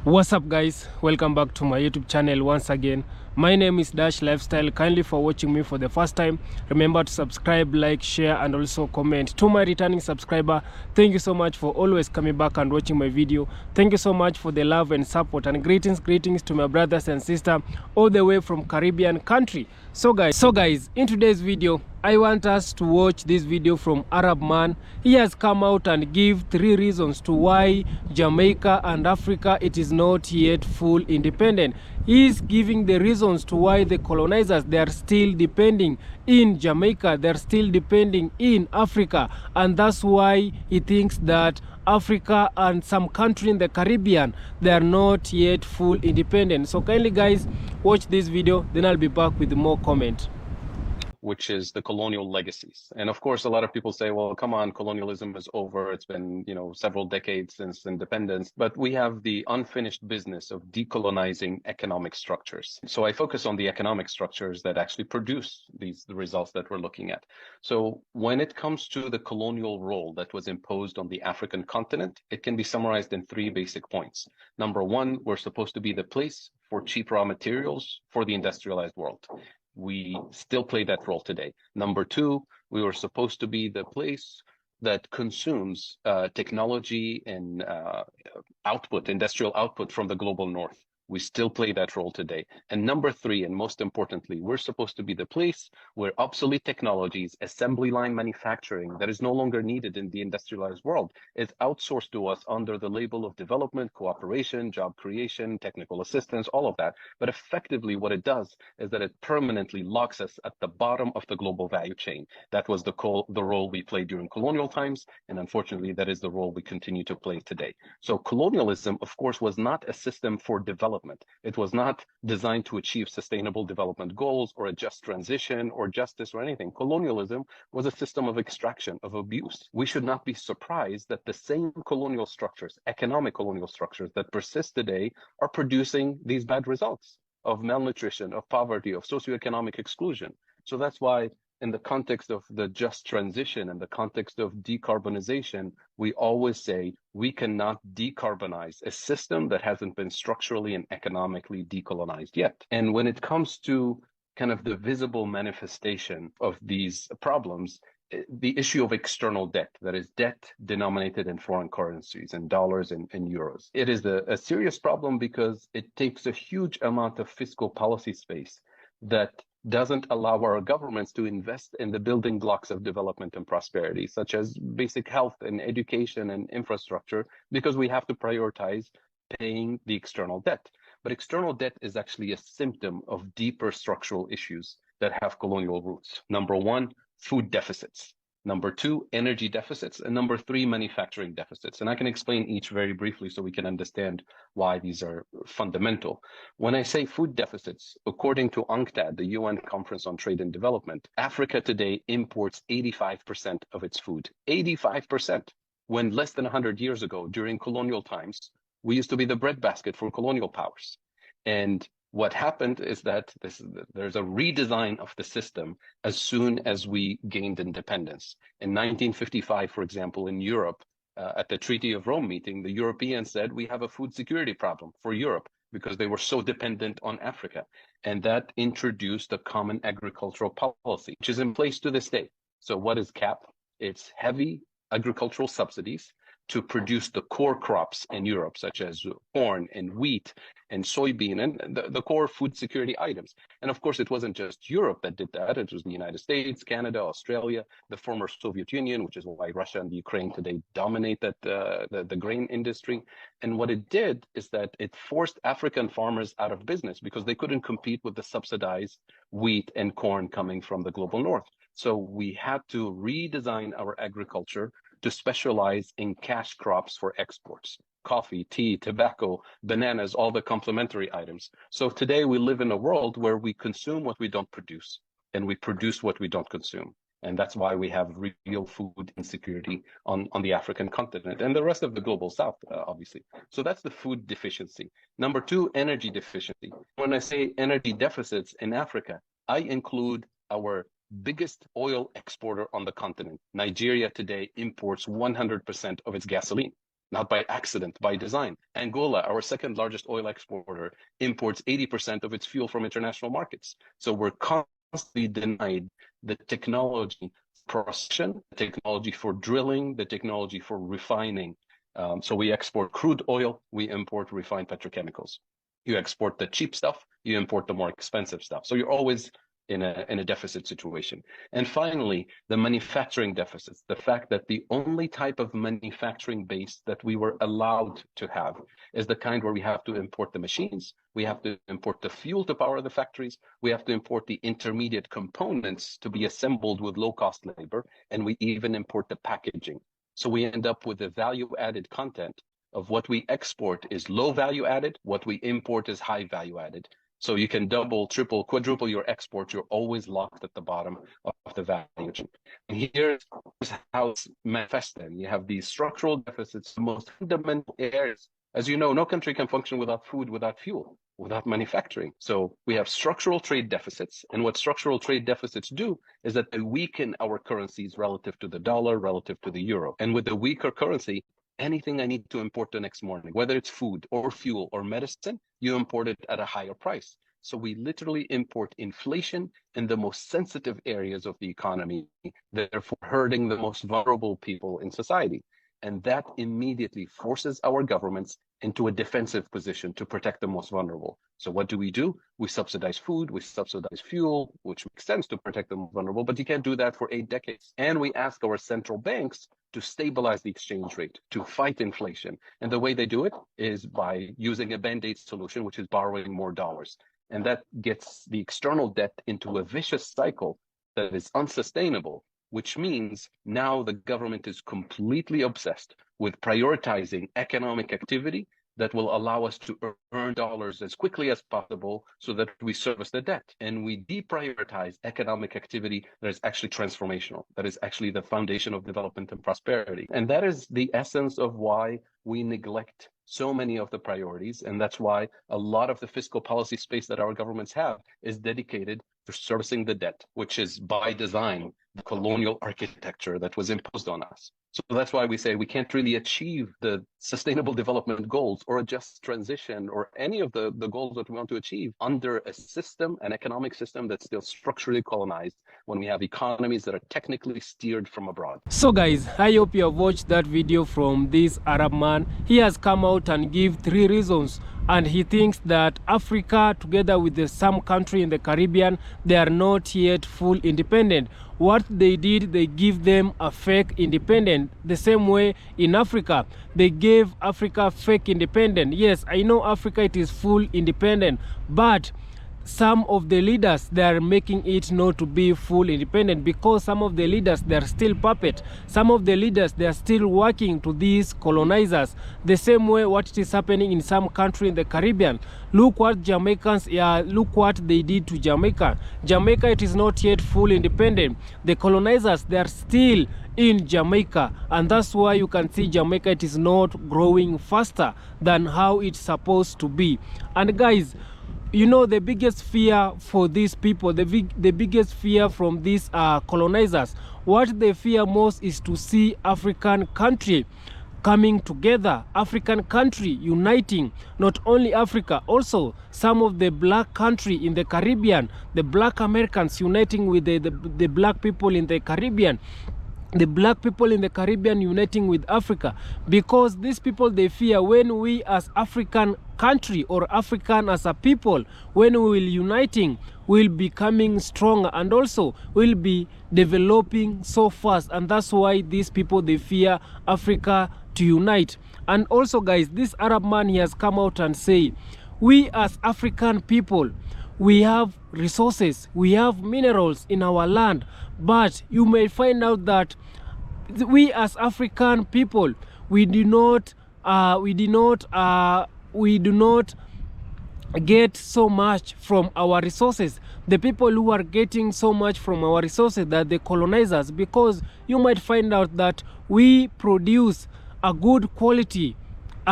What's up, guys? Welcome back to my YouTube channel once again. My name is Dash Lifestyle. Kindly for watching me for the first time, remember to subscribe, like, share and also comment. To my returning subscriber, thank you so much for always coming back and watching my video. Thank you so much for the love and support, and greetings to my brothers and sisters all the way from Caribbean country. So guys, in today's video I want us to watch this video from Arab man. He has come out and give 3 reasons to why Jamaica and Africa it is not yet full independent. He is giving the reasons to why the colonizers they are still depending in Jamaica, they're still depending in Africa, and that's why he thinks that Africa and some country in the Caribbean they are not yet full independent. So kindly guys watch this video, then I'll be back with more comment. Which is the colonial legacies. And of course, a lot of people say, well, come on, colonialism is over. It's been, several decades since independence, but we have the unfinished business of decolonizing economic structures. So I focus on the economic structures that actually produce the results that we're looking at. So when it comes to the colonial role that was imposed on the African continent, it can be summarized in 3 basic points. Number 1, we're supposed to be the place for cheap raw materials for the industrialized world. We still play that role today. Number 2, we were supposed to be the place that consumes technology and industrial output from the global north. We still play that role today. And number 3, and most importantly, we're supposed to be the place where obsolete technologies, assembly line manufacturing that is no longer needed in the industrialized world is outsourced to us under the label of development, cooperation, job creation, technical assistance, all of that. But effectively what it does is that it permanently locks us at the bottom of the global value chain. That was the role we played during colonial times, and unfortunately that is the role we continue to play today. So colonialism, of course, was not a system for development. It was not designed to achieve sustainable development goals or a just transition or justice or anything. Colonialism was a system of extraction, of abuse. We should not be surprised that the same colonial structures, economic colonial structures that persist today are producing these bad results of malnutrition, of poverty, of socioeconomic exclusion. So that's why in the context of the just transition and the context of decarbonization, we always say we cannot decarbonize a system that hasn't been structurally and economically decolonized yet. And when it comes to kind of the visible manifestation of these problems, the issue of external debt, that is debt denominated in foreign currencies, in dollars and euros. It is a serious problem because it takes a huge amount of fiscal policy space that doesn't allow our governments to invest in the building blocks of development and prosperity, such as basic health and education and infrastructure, because we have to prioritize paying the external debt. But external debt is actually a symptom of deeper structural issues that have colonial roots. Number 1, food deficits. Number 2, energy deficits. And number 3, manufacturing deficits. And I can explain each very briefly so we can understand why these are fundamental. When I say food deficits, according to UNCTAD, the UN Conference on Trade and Development, Africa today imports 85% of its food. 85%. When less than 100 years ago, during colonial times, we used to be the breadbasket for colonial powers. And what happened is that there's a redesign of the system as soon as we gained independence. In 1955, for example, in Europe, at the Treaty of Rome meeting, the Europeans said we have a food security problem for Europe because they were so dependent on Africa. And that introduced a common agricultural policy, which is in place to this day. So what is CAP? It's heavy agricultural subsidies to produce the core crops in Europe, such as corn and wheat and soybean and the core food security items. And of course, it wasn't just Europe that did that. It was the United States, Canada, Australia, the former Soviet Union, which is why Russia and Ukraine today dominate the grain industry. And what it did is that it forced African farmers out of business because they couldn't compete with the subsidized wheat and corn coming from the global north. So we had to redesign our agriculture to specialize in cash crops for exports: coffee, tea, tobacco, bananas, all the complementary items. So today we live in a world where we consume what we don't produce and we produce what we don't consume. And that's why we have real food insecurity on the African continent and the rest of the global south, obviously. So that's the food deficiency. Number 2, energy deficiency. When I say energy deficits in Africa, I include our biggest oil exporter on the continent. Nigeria today imports 100% of its gasoline. not by accident, by design. Angola, our second largest oil exporter, imports 80% of its fuel from international markets. So we're constantly denied the technology processing, the technology for drilling, the technology for refining. So we export crude oil, we import refined petrochemicals. You export the cheap stuff, you import the more expensive stuff. So you're always in a deficit situation. And finally, the manufacturing deficits, the fact that the only type of manufacturing base that we were allowed to have is the kind where we have to import the machines, we have to import the fuel to power the factories, we have to import the intermediate components to be assembled with low-cost labor, and we even import the packaging. So we end up with the value-added content of what we export is low value added, what we import is high value added. So you can double, triple, quadruple your exports. You're always locked at the bottom of the value chain. And here's how it's manifested. You have these structural deficits, the most fundamental areas. As you know, no country can function without food, without fuel, without manufacturing. So we have structural trade deficits. And what structural trade deficits do is that they weaken our currencies relative to the dollar, relative to the euro. And with the weaker currency, anything I need to import the next morning, whether it's food or fuel or medicine, you import it at a higher price. So we literally import inflation in the most sensitive areas of the economy, therefore hurting the most vulnerable people in society. And that immediately forces our governments into a defensive position to protect the most vulnerable. So what do? We subsidize food, we subsidize fuel, which makes sense to protect the most vulnerable, but you can't do that for 8 decades. And we ask our central banks to stabilize the exchange rate, to fight inflation. And the way they do it is by using a band-aid solution, which is borrowing more dollars. And that gets the external debt into a vicious cycle that is unsustainable, which means now the government is completely obsessed with prioritizing economic activity that will allow us to earn dollars as quickly as possible so that we service the debt. And we deprioritize economic activity that is actually transformational, that is actually the foundation of development and prosperity. And that is the essence of why we neglect so many of the priorities. And that's why a lot of the fiscal policy space that our governments have is dedicated to servicing the debt, which is by design the colonial architecture that was imposed on us. So that's why we say we can't really achieve the sustainable development goals or a just transition or any of the goals that we want to achieve under a system, an economic system that's still structurally colonized when we have economies that are technically steered from abroad. So guys, I hope you have watched that video from this Arab man. He has come out and give 3 reasons, and he thinks that Africa, together with some country in the Caribbean, they are not yet full independent. What they did, they give them a fake independent. The same way in Africa, they gave Africa fake independent. Yes, I know Africa, it is full independent, but some of the leaders, they are making it not to be full independent, because some of the leaders, they are still puppet. Some of the leaders, they are still working to these colonizers. The same way what is happening in some country in the Caribbean. Look what Jamaicans, look what they did to Jamaica. Jamaica, it is not yet full independent. The colonizers, they are still in Jamaica, and that's why you can see Jamaica, it is not growing faster than how it's supposed to be. And guys, you know, the biggest fear for these people, the biggest fear from these colonizers, what they fear most is to see African country coming together, African country uniting, not only Africa, also some of the black country in the Caribbean, the black Americans uniting with the black people in the Caribbean, the black people in the Caribbean uniting with Africa, because these people, they fear when we as African country or African as a people, when we will uniting, will be becoming stronger and also will be developing so fast. And that's why these people, they fear Africa to unite. And also guys, this Arab man, he has come out and say, we as African people, we have resources, we have minerals in our land, but you may find out that we as African people, we do not get so much from our resources. The people who are getting so much from our resources, that the colonizers, because you might find out that we produce a good quality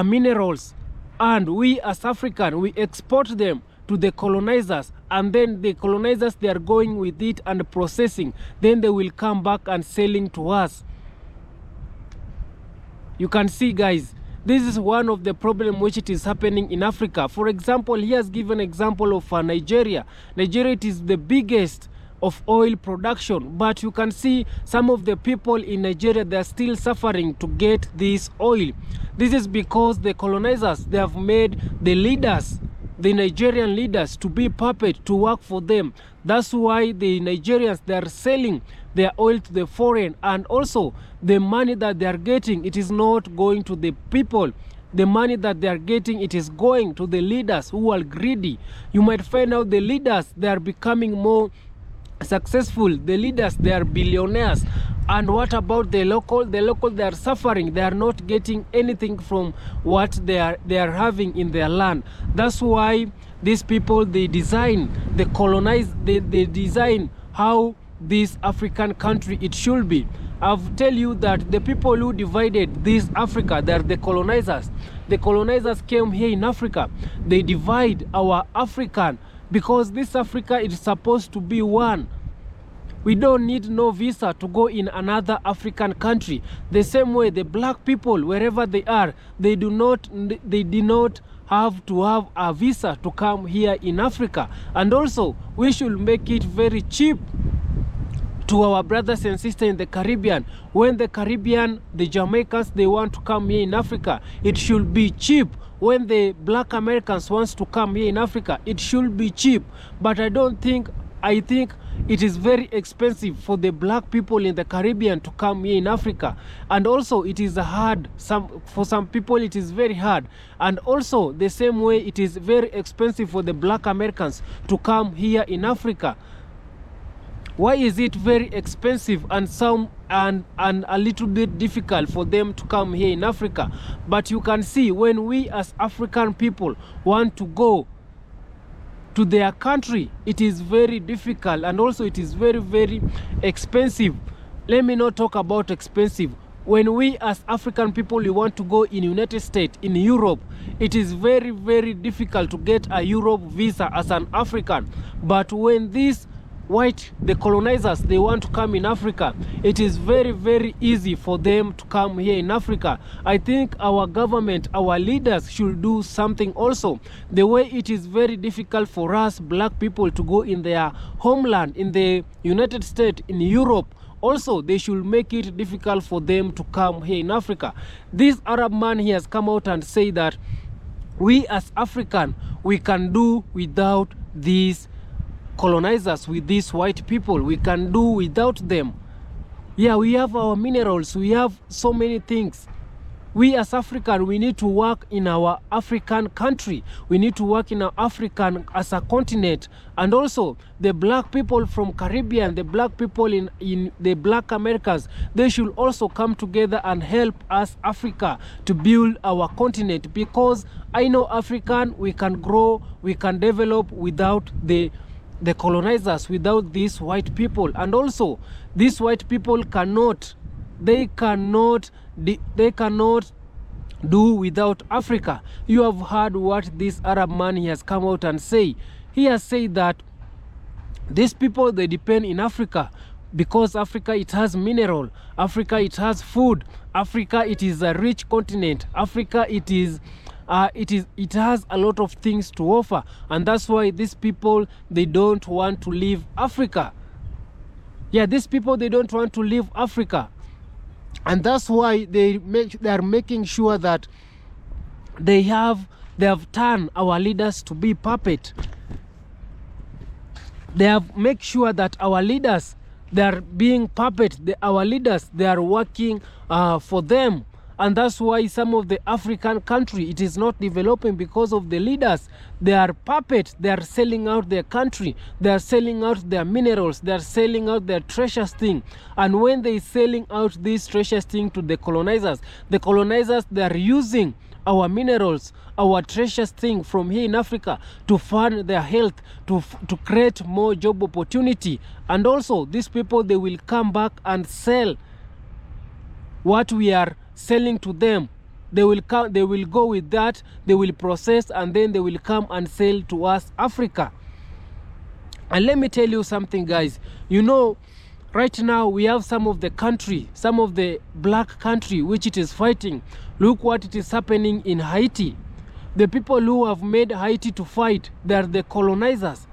minerals, and we as African, we export them to the colonizers, and then the colonizers, they are going with it and processing, then they will come back and selling to us. You can see guys, This is one of the problem which it is happening in Africa. For example, he has given example of Nigeria. Nigeria, it is the biggest of oil production, but you can see some of the people in Nigeria, they are still suffering to get this oil. This is because the colonizers, they have made the leaders, the Nigerian leaders, to be puppet, to work for them. That's why the Nigerians, they are selling their oil to the foreign, and also the money that they are getting, it is not going to the people. The money that they are getting, it is going to the leaders who are greedy. You might find out the leaders, they are becoming more successful. The leaders, they are billionaires. And what about the local? The local, they are suffering. They are not getting anything from what they are having in their land. That's why these people, they design, they colonize, they design how this African country it should be. I've tell you that the people who divided this Africa, they are the colonizers. The colonizers came here in Africa. They divide our African, because this Africa is supposed to be one. We don't need no visa to go in another African country. The same way the black people, wherever they are, they do not have to have a visa to come here in Africa. And also, we should make it very cheap to our brothers and sisters in the Caribbean. When the Caribbean, the Jamaicans, they want to come here in Africa, it should be cheap. When the black Americans wants to come here in Africa, it should be cheap. But I think it is very expensive for the black people in the Caribbean to come here in Africa. And also it is hard, for some people it is very hard. And also the same way it is very expensive for the black Americans to come here in Africa. Why is it very expensive and a little bit difficult for them to come here in Africa? But you can see, when we as African people want to go to their country, it is very difficult, and also it is very, very expensive. Let me not talk about expensive. When we as African people, we want to go in United States, in Europe, it is very, very difficult to get a Europe visa as an African. But when these the colonizers, they want to come in Africa, it is very, very easy for them to come here in Africa. I think our government, our leaders should do something also. The way it is very difficult for us black people to go in their homeland, in the United States, in Europe, also they should make it difficult for them to come here in Africa. This Arab man, he has come out and say that we as African, we can do without these colonizers, with these white people. We can do without them. Yeah, we have our minerals, we have so many things. We as African, we need to work in our African country. We need to work in our African as a continent. And also the black people from Caribbean, the black people in the black Americas, they should also come together and help us Africa to build our continent. Because I know African, we can grow, we can develop without the colonizers, without these white people. And also these white people cannot do without Africa. You have heard what this Arab man, he has come out and say. He has said that these people, they depend in Africa because Africa, it has mineral, Africa, it has food, Africa, it is a rich continent, Africa, it has a lot of things to offer. And that's why these people, they don't want to leave Africa. Yeah, these people, they don't want to leave Africa. And that's why they are making sure that they have turned our leaders to be puppet. They have make sure that our leaders, they are being puppet. Our leaders, they are working for them. And that's why some of the African country, it is not developing, because of the leaders. They are puppets. They are selling out their country. They are selling out their minerals. They are selling out their treasures thing. And when they selling out these treasures thing to the colonizers, they are using our minerals, our treasures thing from here in Africa to fund their health, to create more job opportunity. And also these people, they will come back and sell what we are selling to them. They will go with that, they will process, and then they will come and sell to us Africa. And let me tell you something, guys. You know, right now we have some of the country, some of the black country which it is fighting. Look what it is happening in Haiti. The people who have made Haiti to fight, they are the colonizers.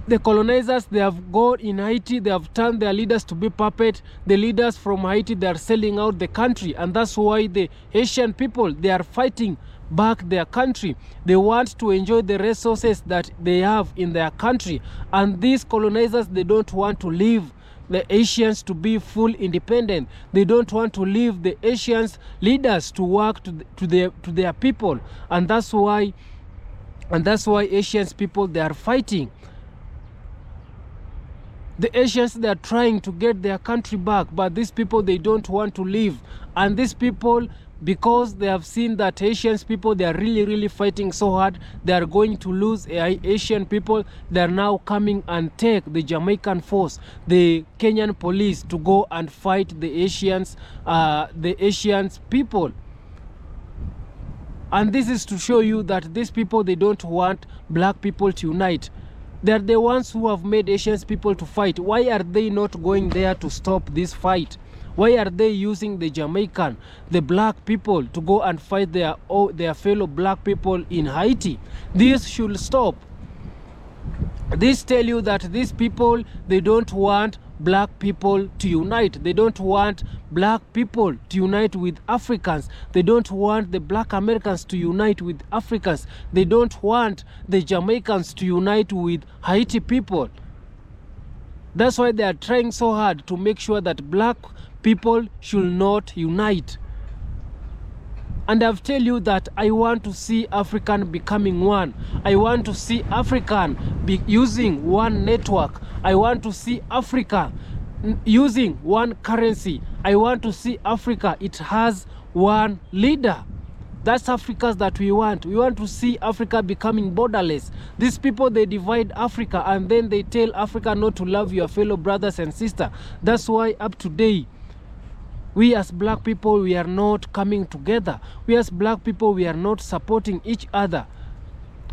The colonizers, they have gone in Haiti, they have turned their leaders to be puppet. The leaders from Haiti, they are selling out the country, and that's why the Haitian people, they are fighting back their country. They want to enjoy the resources that they have in their country, and these colonizers, they don't want to leave the Asians to be full independent. They don't want to leave the Asians leaders to work to their people, and that's why Asians people, they are fighting. The Asians, they are trying to get their country back, but these people, they don't want to leave. And these people, because they have seen that Asians people, they are really fighting so hard, they are going to lose Asian people. They are now coming and take the Jamaican force, the Kenyan police, to go and fight the Asians people. And this is to show you that these people, they don't want black people to unite. They're the ones who have made Asian people to fight. Why are they not going there to stop this fight? Why are they using the Jamaican, the black people, to go and fight their fellow black people in Haiti? This should stop. This tell you that these people, they don't want black people to unite. They don't want black people to unite with Africans. They don't want the black Americans to unite with Africans. They don't want the Jamaicans to unite with Haiti people. That's why they are trying so hard to make sure that black people should not unite. And I've tell you that I want to see African becoming one. I want to see African be using one network. I want to see Africa using one currency. I want to see Africa, it has one leader. That's Africa that we want. We want to see Africa becoming borderless. These people, they divide Africa, and then they tell Africa not to love your fellow brothers and sisters. That's why up today, we as black people, we are not coming together. We as black people, we are not supporting each other.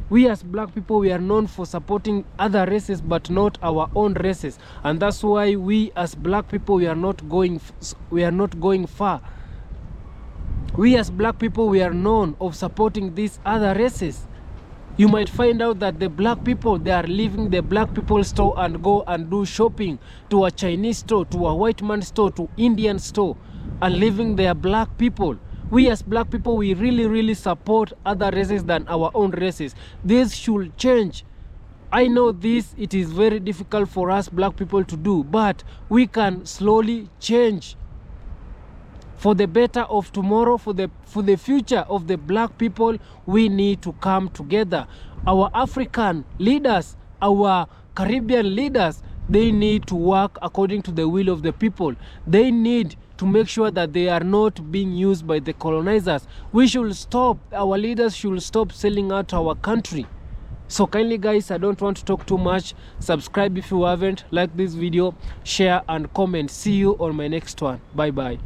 We as black people, we are known for supporting other races, but not our own races. And that's why we as black people, we are not going far. We as black people, we are known of supporting these other races. You might find out that the black people, they are leaving the black people store and go and do shopping to a Chinese store, to a white man store, to Indian store, and leaving their black people. We as black people, we really support other races than our own races. This should change. I know this, it is very difficult for us black people to do, but we can slowly change. For the better of tomorrow, for the future of the black people, we need to come together. Our African leaders, our Caribbean leaders, they need to work according to the will of the people. They need to make sure that they are not being used by the colonizers. We should stop, our leaders should stop selling out our country. So kindly guys, I don't want to talk too much. Subscribe if you haven't, like this video, share and comment. See you on my next one. Bye bye.